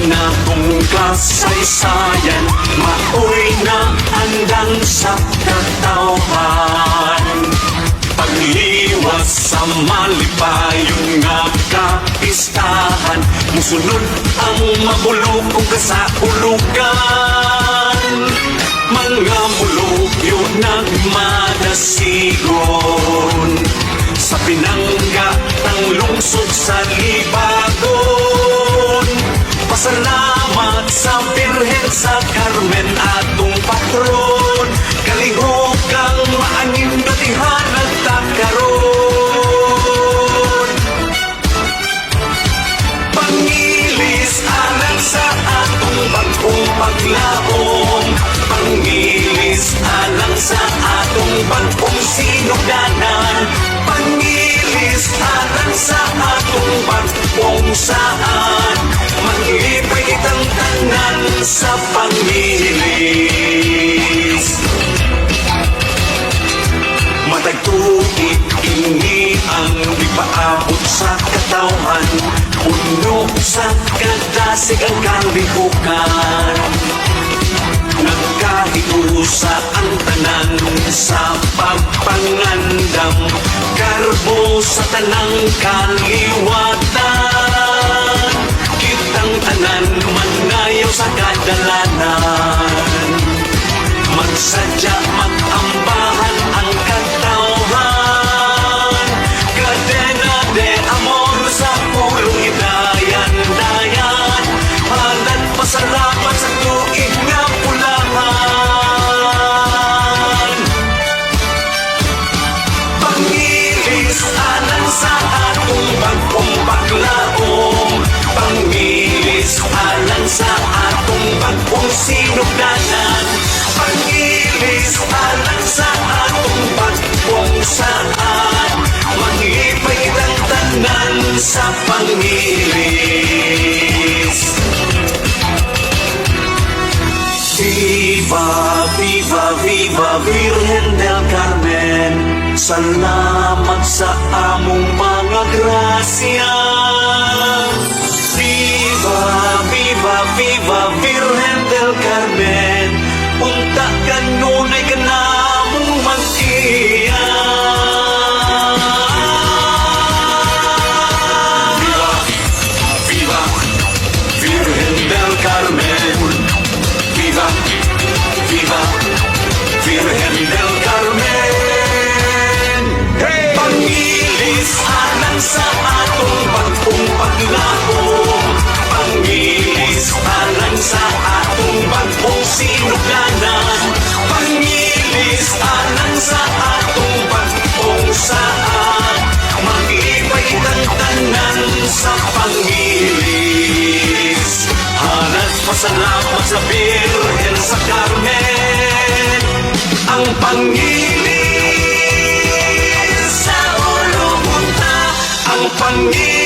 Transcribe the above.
na kung kasaysayan, maoy na andang sa katawhan. Pagliwas sa malipayon nga kapistahan, musunod ang mabulokong kasahulugan. Mga mulukyo nagmadasigon sa pinanggatang lungsod sa Libagon. Pasalamat sa Birhen sa Carmen atong patron, kalihokang maanim na tihanag takaron. Pangilis alang sa atong bagong paglaom, pangilis alang sa atong bagong sinugdanan, pangilis alang sa atong bagong saan, maglipay kitang tanan sa pangilis. Matagtuig ini ang ipaabot sa katawhan, puno sa kadasig ang kalihukan. Nagkahiusa ang tanan sa pagpangandam, karbo sa tanang kaliwatan. Kitang tanan mangayaw sa kadalanan, magsadya magambahan ang katawhan. Kadena de amor sa pulong idayan-dayan, halat pasalamat sa tuig nga pulahan. Pangilis alang sa atong bagong paglaom, pangilis alang sa atong bagong sinugdanan, pangilis alang sa atong bagong saan, maglipay kitang tanan sa pangilis. Viva, viva, viva Virgen del Carmen, salamat sa among mga grasya. Viva, viva, viva Virgen del Carmen, unta kanunay ka namong mag-iya. Viva, viva Virgen del Carmen, viva, viva Virgen del Carmen. Hey! Pangilis alang sa atong bagong paglaom, pangilis alang sa atong bagong sinugdanan, pangilis alang sa atong bagong saan, maglipay kitang tanan sa pangilis. Halat pasalamat sa Birhen sa Carmen, ang pangilis sa ulo munta, ang pangilis